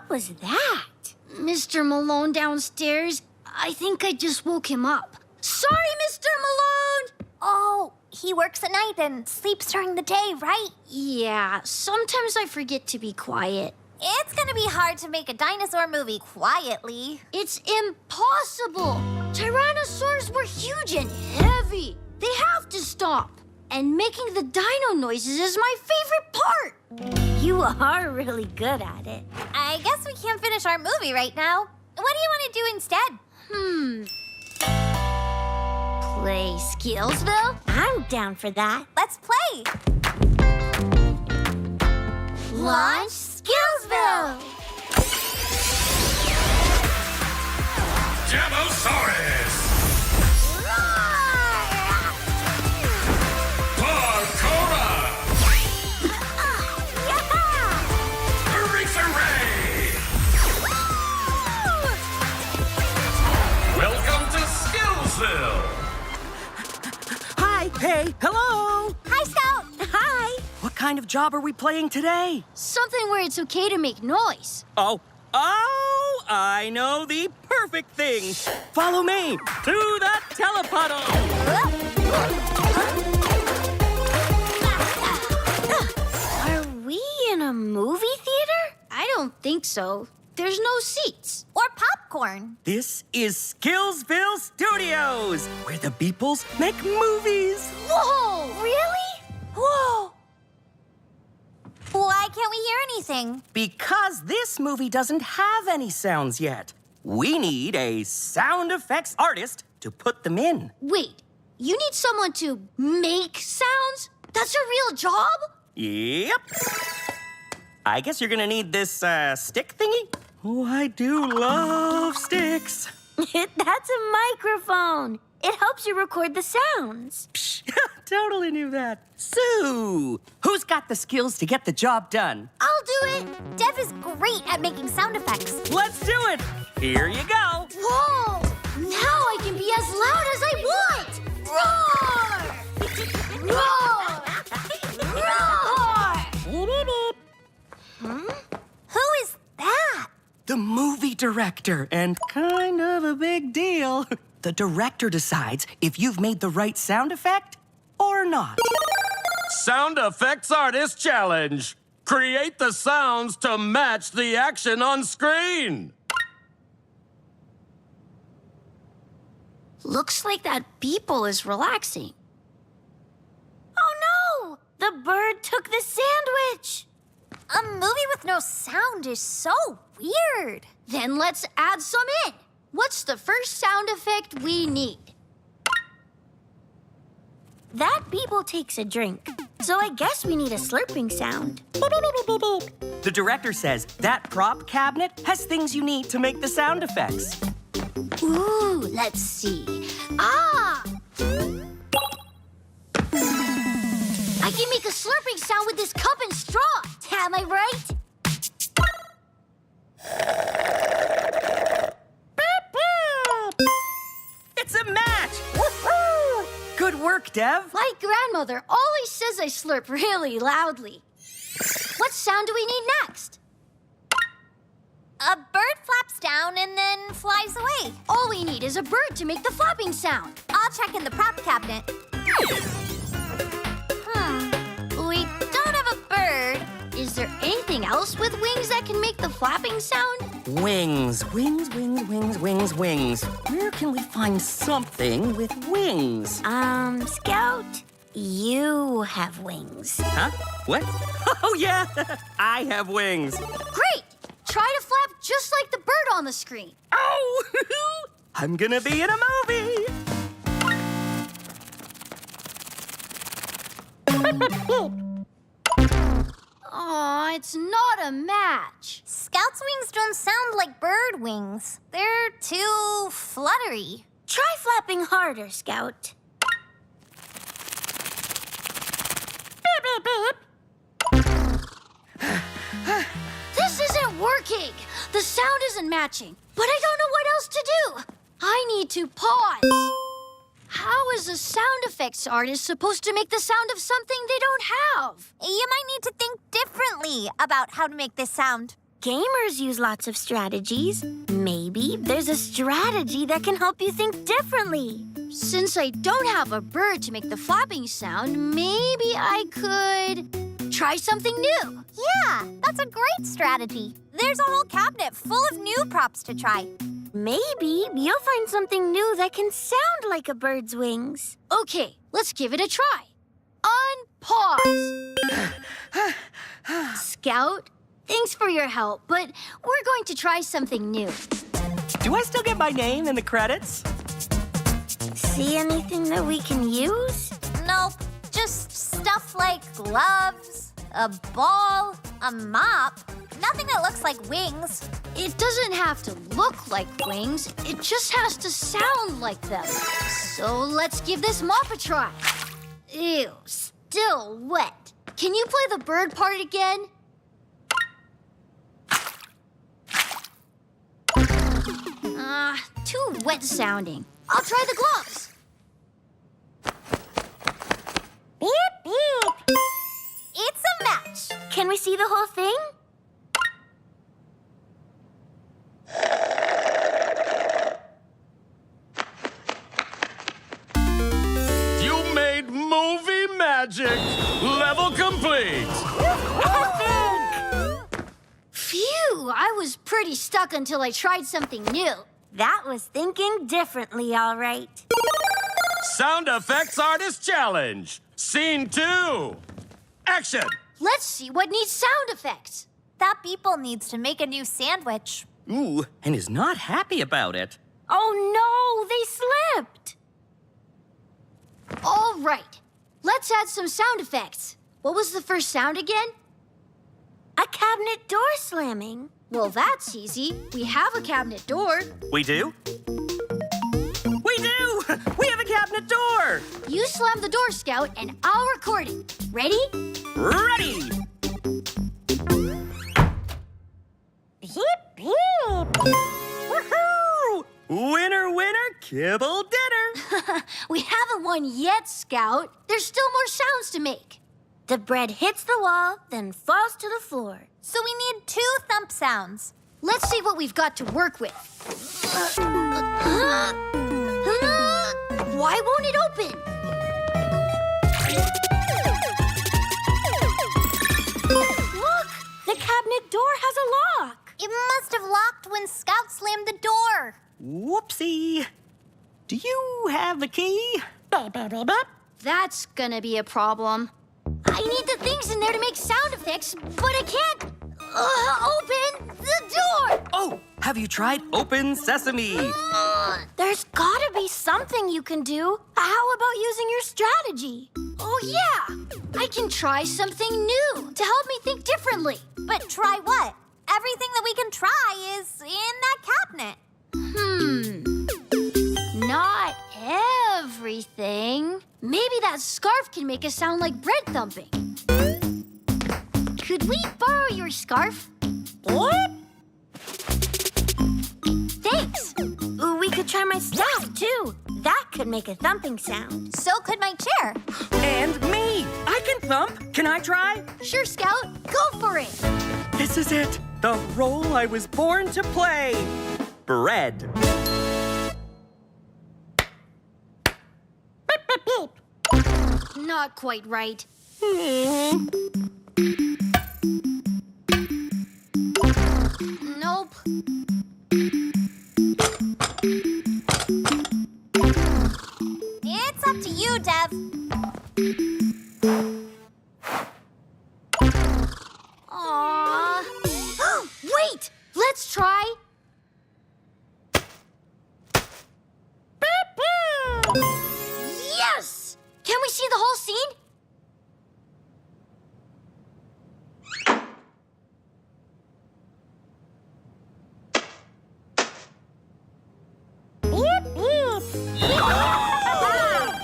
was that? Mr. Malone downstairs. I think I just woke him up. Sorry, Mr. Malone! Oh, he works at night and sleeps during the day, right? Yeah, sometimes I forget to be quiet. It's gonna be hard to make a dinosaur movie quietly. It's impossible! Tyrannosaurs were huge and heavy. They have to stop. And making the dino noises is my favorite part. You are really good at it. I guess we can't finish our movie right now. What do you want to do instead? Play Skillsville? I'm down for that. Let's play. Launch Skillsville! Demosaurus! Hi, hey, hello! Hi, Scout! Hi! What kind of job are we playing today? Something where it's okay to make noise. Oh, I know the perfect thing! Follow me to the telepuddle! Are we in a movie theater? I don't think so. There's no seats. Or popcorn. This is Skillsville Studios, where the Beeples make movies. Whoa! Really? Whoa! Why can't we hear anything? Because this movie doesn't have any sounds yet. We need a sound effects artist to put them in. Wait, you need someone to make sounds? That's a real job? Yep. I guess you're gonna need this stick thingy. Oh, I do love sticks. That's a microphone. It helps you record the sounds. Psh, totally knew that. So, who's got the skills to get the job done? I'll do it. Dev is great at making sound effects. Let's do it. Here you go. Whoa! Now I can be as loud as I want! Roar! Roar! Roar! Who is that? The movie director, and kind of a big deal. The director decides if you've made the right sound effect or not. Sound Effects Artist Challenge. Create the sounds to match the action on screen. Looks like that Beeple is relaxing. Oh no! The bird took the sandwich. A movie with no sound is so weird. Then let's add some in. What's the first sound effect we need? That Beeple takes a drink, so I guess we need a slurping sound. The director says that prop cabinet has things you need to make the sound effects. Ooh, let's see. Ah! I can make a slurping sound with this cup and straw. Am I right? It's a match! Woohoo! Good work, Dev. My grandmother always says I slurp really loudly. What sound do we need next? A bird flaps down and then flies away. All we need is a bird to make the flapping sound. I'll check in the prop cabinet. We don't have a bird. Is there anything else with wings that can make the flapping sound? Wings, wings, wings, wings, wings, wings. Where can we find something with wings? Scout, you have wings. Huh? What? Oh, yeah, I have wings. Great! Try to flap just like the bird on the screen. Oh! I'm gonna be in a movie! Aw, it's not a match. Scout's wings don't sound like bird wings. They're too fluttery. Try flapping harder, Scout. This isn't working. The sound isn't matching, but I don't know what else to do. I need to pause. How is a sound effects artist supposed to make the sound of something they don't have? You might need to think differently about how to make this sound. Gamers use lots of strategies. Maybe there's a strategy that can help you think differently. Since I don't have a bird to make the flapping sound, maybe I could try something new. Yeah, that's a great strategy. There's a whole cabinet full of new props to try. Maybe you'll find something new that can sound like a bird's wings. Okay, let's give it a try. Unpause. Scout, thanks for your help, but we're going to try something new. Do I still get my name in the credits? See anything that we can use? Nope. Just stuff like gloves, a ball, a mop. Nothing that looks like wings. It doesn't have to look like wings. It just has to sound like them. So let's give this mop a try. Ew, still wet. Can you play the bird part again? Too wet sounding. I'll try the gloves. Beep, beep. It's a match. Can we see the whole thing? You made movie magic! Level complete! Phew, I was pretty stuck until I tried something new. That was thinking differently, all right. Sound Effects Artist Challenge! Scene 2! Action! Let's see what needs sound effects. That Beeple needs to make a new sandwich. Ooh, and is not happy about it. Oh no, they slipped. All right, let's add some sound effects. What was the first sound again? A cabinet door slamming. Well, that's easy. We have a cabinet door. We do? We do! We have a cabinet door! You slam the door, Scout, and I'll record it. Ready? Ready! Beep, beep. Woohoo! Winner, winner, kibble dinner! We haven't won yet, Scout. There's still more sounds to make. The bread hits the wall, then falls to the floor. So we need 2 thump sounds. Let's see what we've got to work with. Why won't it open? Look! The cabinet door has a lock. It must have locked when Scout slammed the door. Whoopsie. Do you have the key? That's gonna be a problem. I need the things in there to make sound effects, but I can't open the door. Oh, have you tried Open Sesame? There's gotta be something you can do. How about using your strategy? Oh, yeah. I can try something new to help me think differently. But try what? Everything that we can try is in that cabinet. Not everything. Maybe that scarf can make us sound like bread thumping. Could we borrow your scarf? What? Thanks. Ooh, we could try my staff, too. That could make a thumping sound. So could my chair. And me! I can thump. Can I try? Sure, Scout. Go for it. This is it. The role I was born to play. Bread. Beep, beep, beep. Not quite right. Nope. It's up to you, Dev. Aww. Wait! Let's try. Yes! Can we see the whole scene? Beep, beep.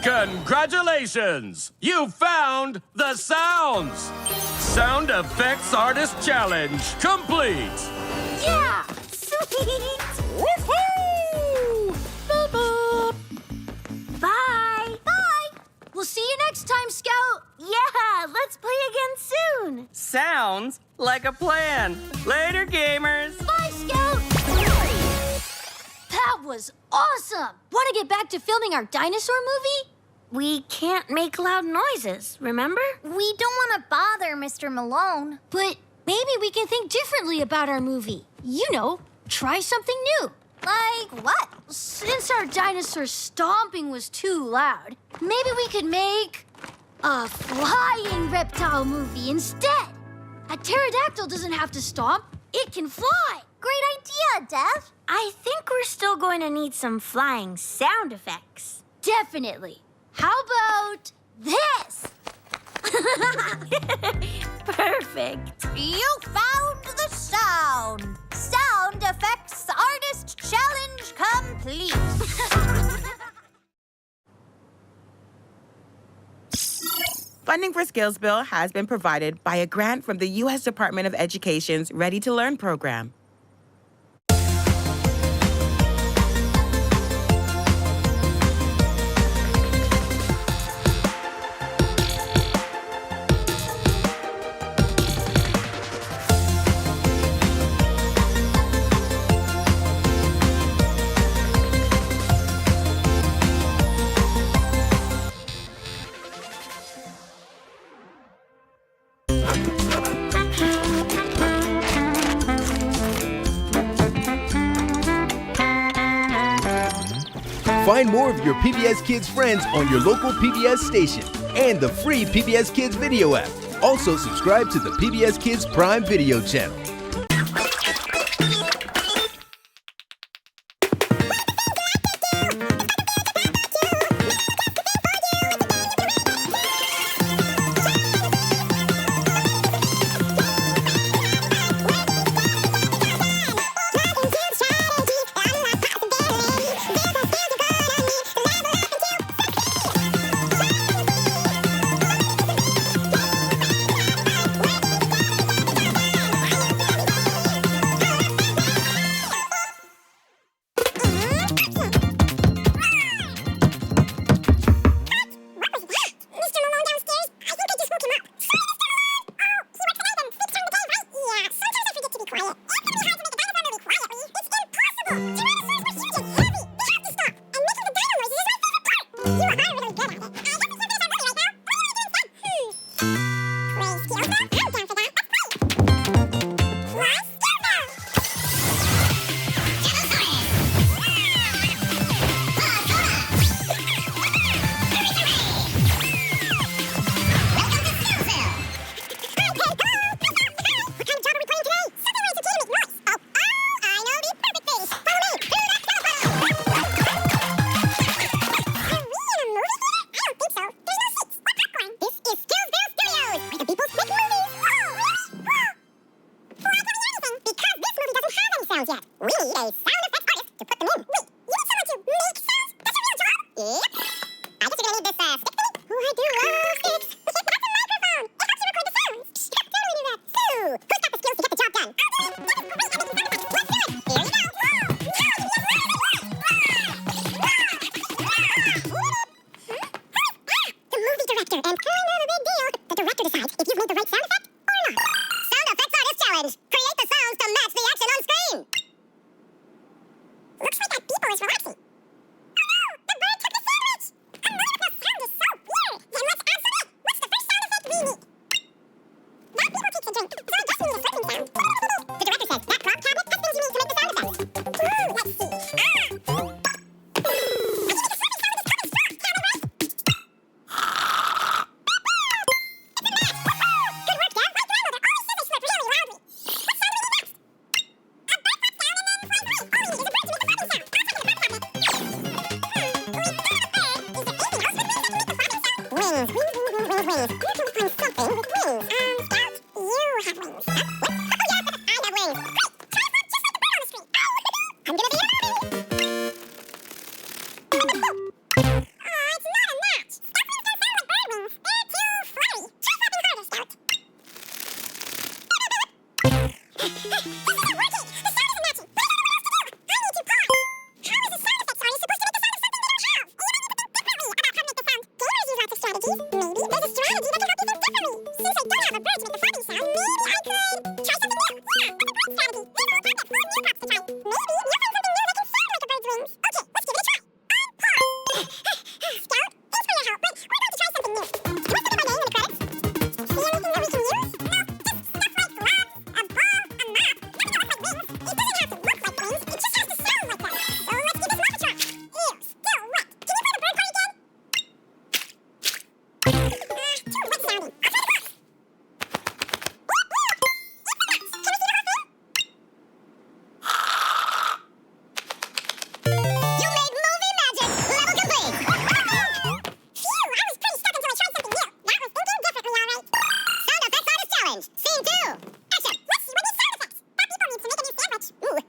Congratulations! You found the sounds! Sound Effects Artist Challenge complete! Yeah! Sweet! Woohoo! Beep, beep. Bye! Bye! We'll see you next time, Scout. Yeah, let's Let's play again soon. Sounds like a plan. Later, gamers. Bye, Scout! That was awesome! Want to get back to filming our dinosaur movie? We can't make loud noises, remember? We don't want to bother Mr. Malone. But maybe we can think differently about our movie. You know, try something new. Like what? Since our dinosaur stomping was too loud, maybe we could make a flying reptile movie instead. A pterodactyl doesn't have to stomp, it can fly. Great idea, Dev. I think we're still going to need some flying sound effects. Definitely. How about this? Perfect. You found the sound. Sound Effects Artist Challenge complete. Funding for Skillsville has been provided by a grant from the U.S. Department of Education's Ready to Learn program. Find more of your PBS Kids friends on your local PBS station and the free PBS Kids video app. Also, subscribe to the PBS Kids Prime Video channel.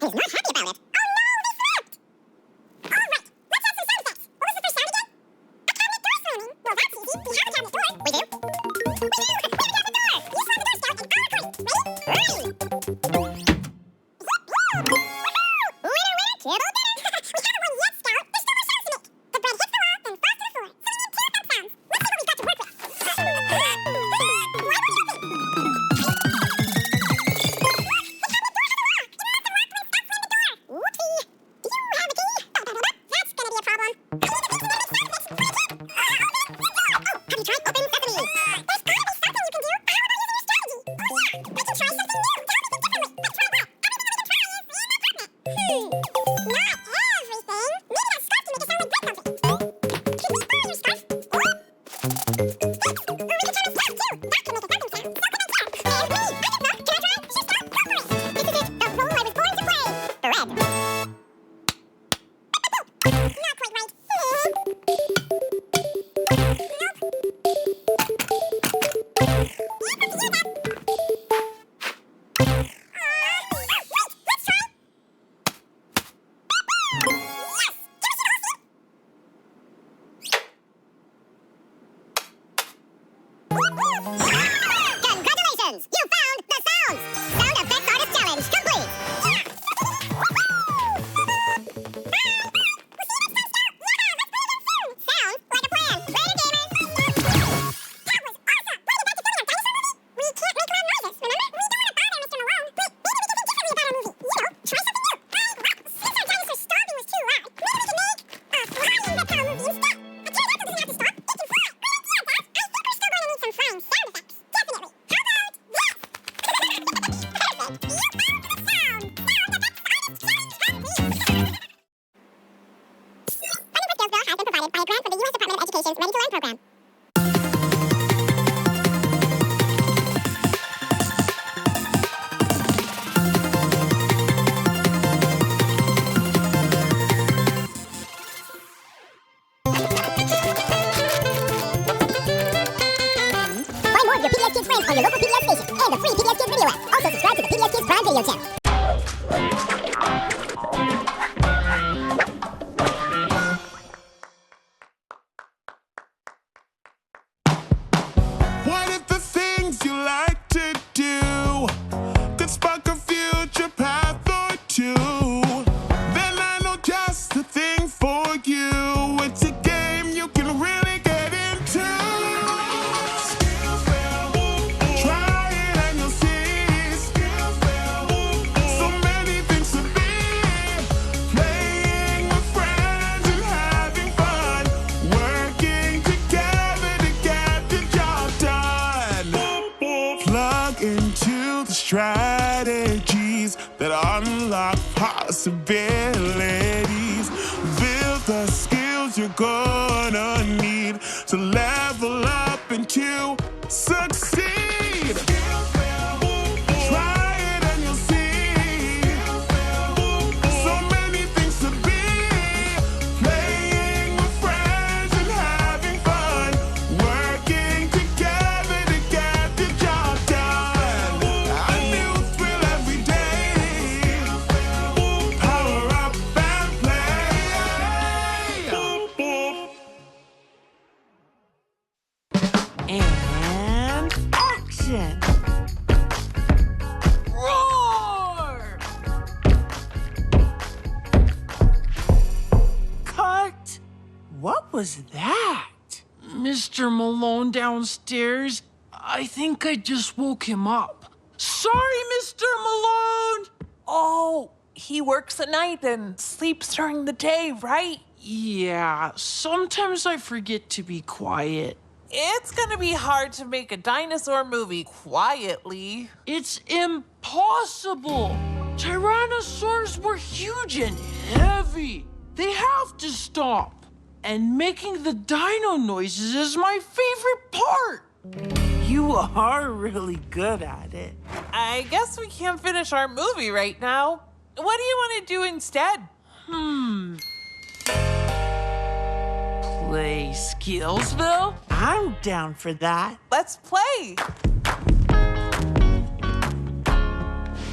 and he's not happy about it. Oh no, he flipped! All right, let's have some sound effects. What was the first sound again? A cabinet door slamming. Well, that's easy. We have a cabinet door. We do? We do! We have a cabinet door! You slam the door, Scout, and I'll record it. Ready? Ready! Woohoo! Winner, winner, table dinner! We haven't won yet, Scout. There's still more sounds to make. The bread hits the wall and falls to the floor. So we need 2 thump sounds. Let's see what we've got to work with. Why would you think? Whoopsie! Do you have a key? That's gonna be a problem. Oh, have you tried Open Sesame? There's gotta be something you can do. How about using your strategy? Oh yeah, we can try something new. Try anything differently. Let's try that. Everything we can try is reinforcement. Not everything. Maybe that scarf can make it sound like bread thumping. Can we borrow your scarf? Thanks. Or we can try a scarf too. That can make a thumping sound. So come on, try. And me, I think so. Can I try? Sure, Scout. Go for it. This is it. The role I was born to play. Bread. Not quite right. Congratulations! You found the sounds! Sound Effects Artist Challenge complete! Sounds like a plan. Ready, gamers? That was awesome! What are you about to film in our dinosaur movie? We can't make loud noises, remember? We don't want to bother Mr. Malone. Wait, maybe we can think differently about our movie. You know, try something new. Since our dinosaur stomping was too loud, maybe we can make a flying reptile movie instead. A pterodactyl doesn't have to stop. It can fly. Yeah, Dad, I think we're still going to need some flying sound effects. Definitely. How about this? Perfect. You found the sound. Sound Effects Artist Challenge complete. Funding for Skillsville has been provided by a grant from the U.S. Department of Education's Ready to Learn program. Find more of your PBS Kids friends on your local PBS station and the free PBS Kids video app. Also subscribe to the PBS Kids Prime Video channel. What if the things you like to do could spark a future path or two? Then I know just the thing for you. It's a game you can really get into. Try it and you'll see. So many things to be. Playing with friends and having fun. Working together to get the job done. Plug into the strategies that unlock possibilities. Build the skills you're gonna need to level up and to succeed. Try it and you'll see. So many things to be. Playing with friends and having fun. Working together to get the job done. A new thrill every day. Power up and play. And action! Roar! Cut! What was that? Mr. Malone downstairs. I think I just woke him up. Sorry, Mr. Malone! Oh, he works at night and sleeps during the day, right? Yeah, sometimes I forget to be quiet. It's gonna be hard to make a dinosaur movie quietly. It's impossible! Tyrannosaurs were huge and heavy. They have to stop. And making the dino noises is my favorite part. You are really good at it. I guess we can't finish our movie right now. What do you want to do instead? Play Skillsville? I'm down for that. Let's play.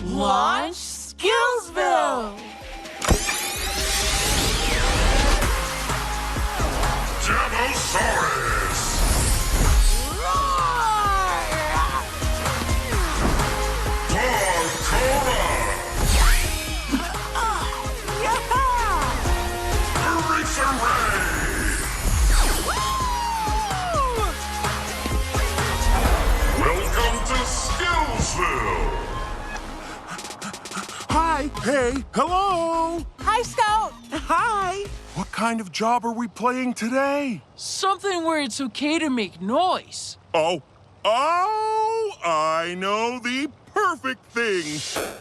Launch Skillsville! Welcome to Skillsville. Hi, hey, hello. Hi, Scout. Hi. What kind of job are we playing today? Something where it's okay to make noise. Oh, I know the perfect thing.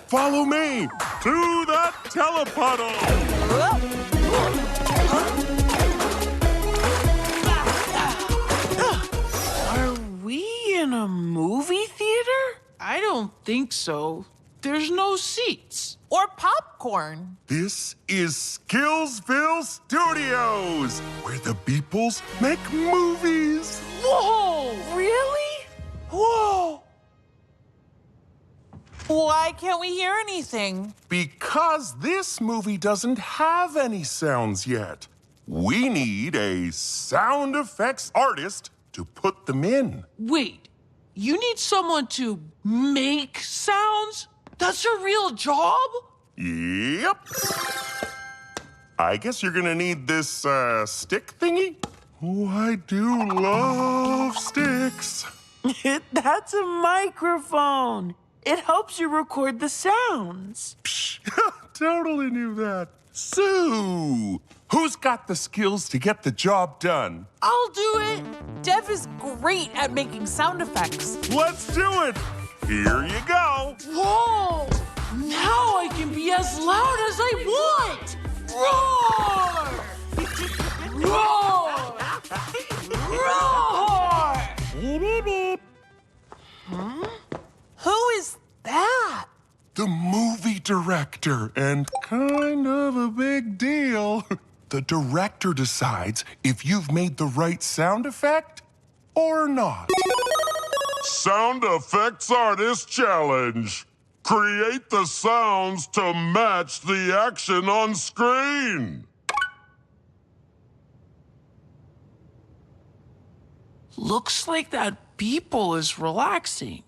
Follow me to the telepuddle. Are we in a movie theater? I don't think so. There's no seats. Or popcorn. This is Skillsville Studios, where the Beeples make movies. Whoa! Really? Whoa! Why can't we hear anything? Because this movie doesn't have any sounds yet. We need a sound effects artist to put them in. Wait, you need someone to make sounds? That's your real job? Yep. I guess you're gonna need this stick thingy. Oh, I do love sticks. That's a microphone. It helps you record the sounds. Psh, totally knew that. So, who's got the skills to get the job done? I'll do it. Dev is great at making sound effects. Let's do it. Here you go. Whoa! Now I can be as loud as I want! Roar! Roar! Roar! Beep, beep, beep. Who is that? The movie director, and kind of a big deal. The director decides if you've made the right sound effect or not. Sound Effects Artist Challenge. Create the sounds to match the action on screen. Looks like that Beeple is relaxing.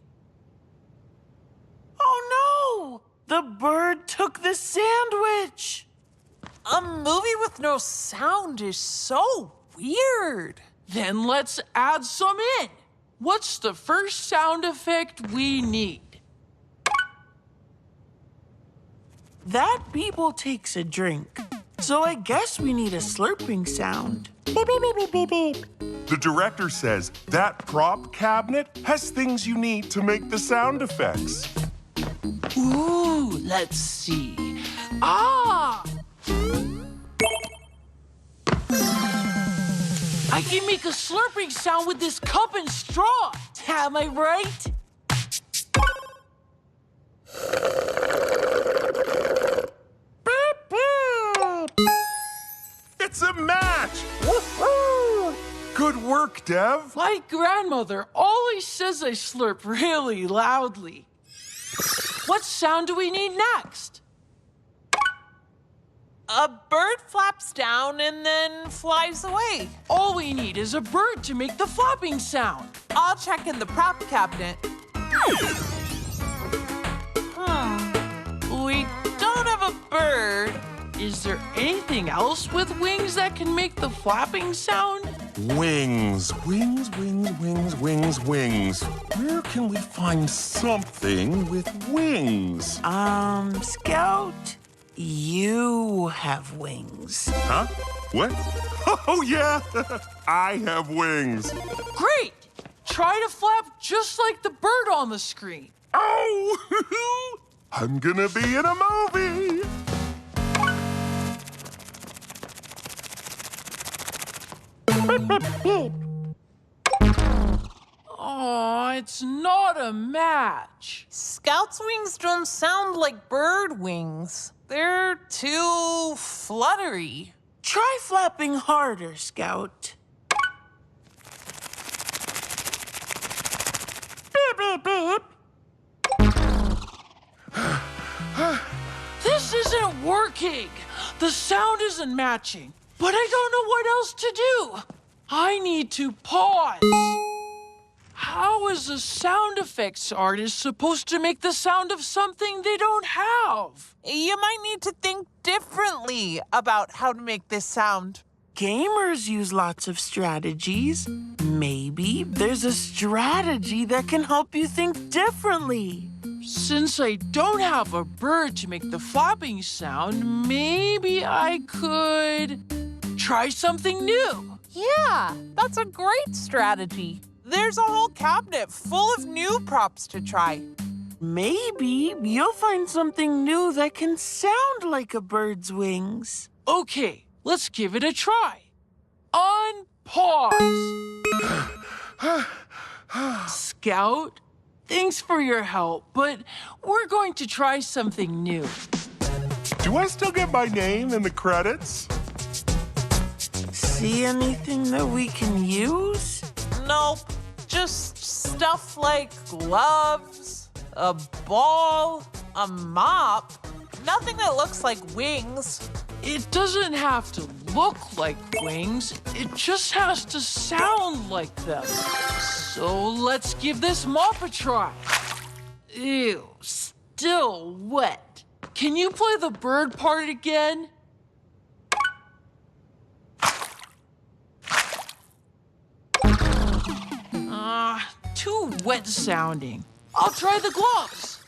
Oh no! The bird took the sandwich! A movie with no sound is so weird. Then let's add some in. What's the first sound effect we need? That Beeple takes a drink. So I guess we need a slurping sound. Beep, beep, beep, beep, beep, beep. The director says that prop cabinet has things you need to make the sound effects. Ooh, let's see. Ah! I can make a slurping sound with this cup and straw. Am I right? Beep, beep. It's a match! Woohoo! Good work, Dev. My grandmother always says I slurp really loudly. What sound do we need next? A bird flaps down and then flies away. All we need is a bird to make the flapping sound. I'll check in the prop cabinet. We don't have a bird. Is there anything else with wings that can make the flapping sound? Wings, wings, wings, wings, wings, wings. Where can we find something with wings? Scout, you have wings. Huh? What? Oh, yeah. I have wings. Great! Try to flap just like the bird on the screen. Oh! I'm gonna be in a movie. Oh, it's not a match. Scout's wings don't sound like bird wings. They're too fluttery. Try flapping harder, Scout. Beep, beep, beep. This isn't working. The sound isn't matching, but I don't know what else to do. I need to pause. How is a sound effects artist supposed to make the sound of something they don't have? You might need to think differently about how to make this sound. Gamers use lots of strategies. Maybe there's a strategy that can help you think differently. Since I don't have a bird to make the flapping sound, maybe I could try something new. Yeah, that's a great strategy. There's a whole cabinet full of new props to try. Maybe you'll find something new that can sound like a bird's wings. Okay, let's give it a try. Unpause. Scout, thanks for your help, but we're going to try something new. Do I still get my name in the credits? See anything that we can use? Nope, just stuff like gloves, a ball, a mop. Nothing that looks like wings. It doesn't have to look like wings, it just has to sound like them. So let's give this mop a try. Ew, still wet. Can you play the bird part again? Too wet sounding. I'll try the gloves.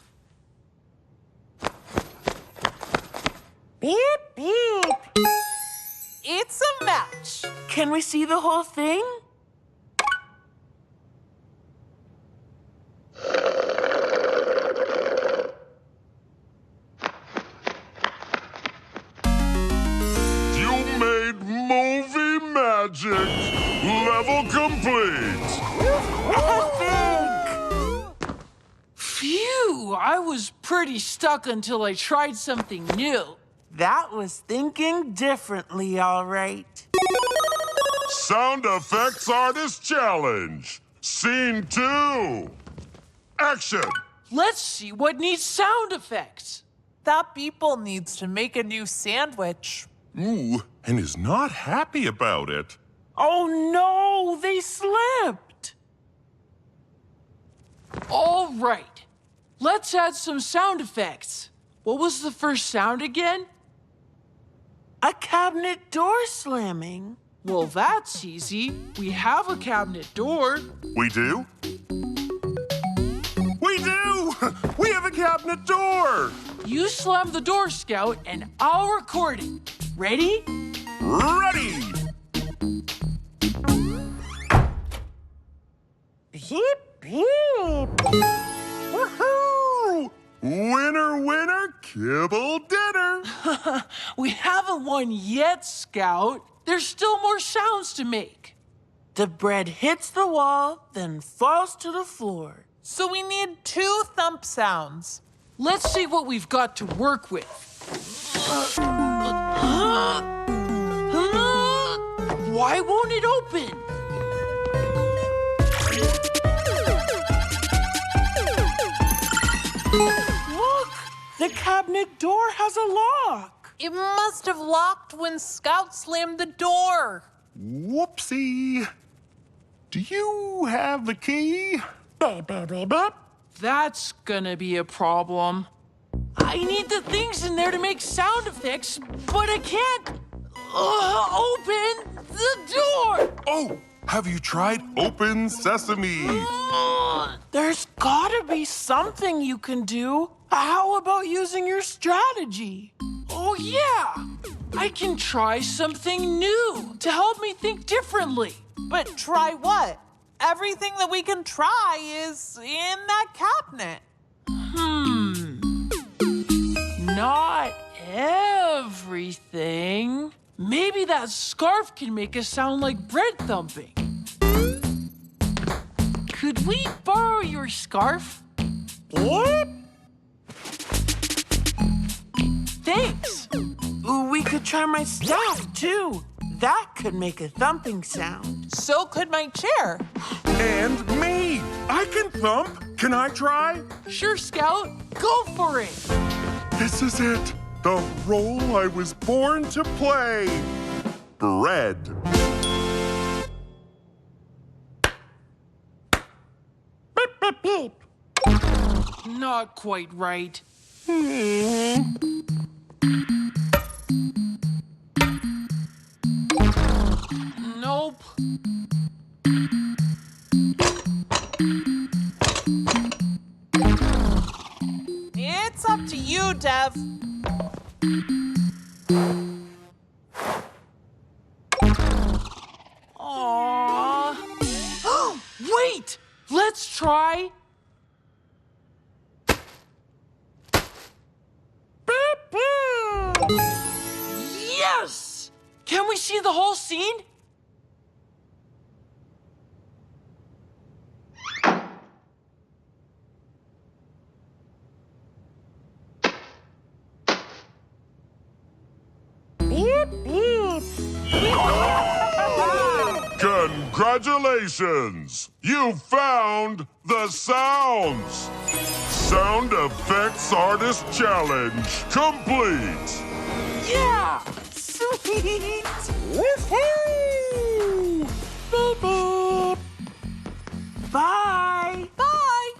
Beep, beep. It's a match. Can we see the whole thing? You made movie magic. Level complete. Epic! Phew, I was pretty stuck until I tried something new. That was thinking differently, all right. Sound Effects Artist Challenge. Scene 2. Action. Let's see what needs sound effects. That Beeple needs to make a new sandwich. Ooh, and is not happy about it. Oh no, they slipped. All right, let's add some sound effects. What was the first sound again? A cabinet door slamming. Well, that's easy. We have a cabinet door. We do? We do! We have a cabinet door! You slam the door, Scout, and I'll record it. Ready? Ready! Beep, beep. Woohoo! Winner, winner, kibble dinner! We haven't won yet, Scout. There's still more sounds to make. The bread hits the wall, then falls to the floor. So we need 2 thump sounds. Let's see what we've got to work with. Why won't it open? Look, the cabinet door has a lock. It must have locked when Scout slammed the door. Whoopsie. Do you have the key? That's gonna be a problem. I need the things in there to make sound effects, but I can't open the door. Oh, have you tried Open Sesame? There's gotta be something you can do. How about using your strategy? Oh, yeah. I can try something new to help me think differently. But try what? Everything that we can try is in that cabinet. Not everything. Maybe that scarf can make us sound like bread thumping. Could we borrow your scarf? What? Thanks. We could try my staff, too. That could make a thumping sound. So could my chair. And me! I can thump! Can I try? Sure, Scout. Go for it. This is it. The role I was born to play. Bread. beep. Not quite right. Nope. It's up to you, Dev. Aww. Wait! Let's try. Beep, beep. Yes! Can we see the whole scene? Beep, beep. Congratulations! You found the sounds! Sound Effects Artist Challenge complete! Yeah! Sweet! Woohoo! Beep, beep. Bye! Bye!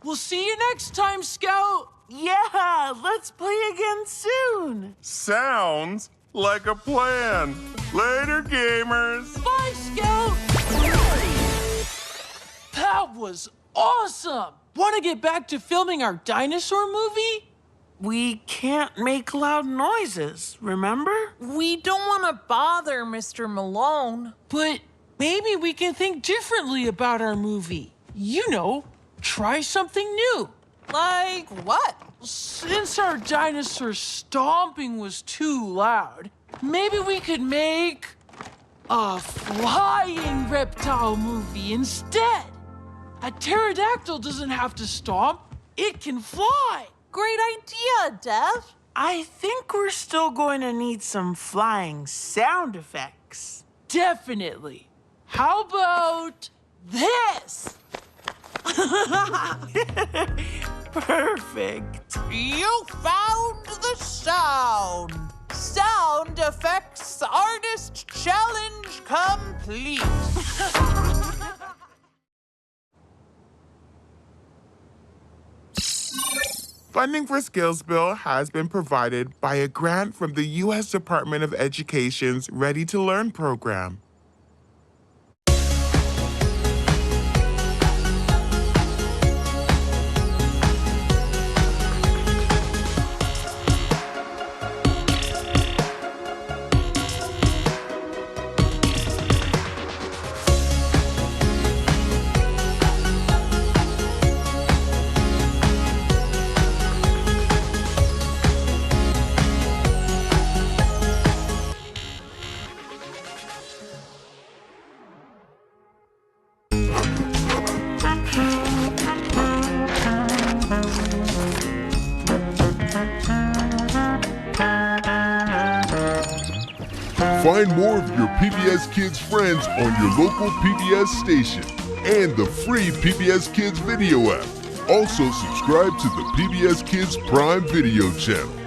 We'll see you next time, Scout! Yeah, let's play again soon. Sounds like a plan. Later, gamers! Bye, Scout! That was awesome! Want to get back to filming our dinosaur movie? We can't make loud noises, remember? We don't want to bother Mr. Malone. But maybe we can think differently about our movie. You know, try something new. Like what? Since our dinosaur stomping was too loud, maybe we could make a flying reptile movie instead. A pterodactyl doesn't have to stomp, it can fly. Great idea, Dev. I think we're still going to need some flying sound effects. Definitely. How about this? Perfect. You found the sound. Sound Effects Artist Challenge complete. Funding for Skillsville has been provided by a grant from the U.S. Department of Education's Ready to Learn program. Find more of your PBS Kids friends on your local PBS station and the free PBS Kids video app. Also subscribe to the PBS Kids Prime Video channel.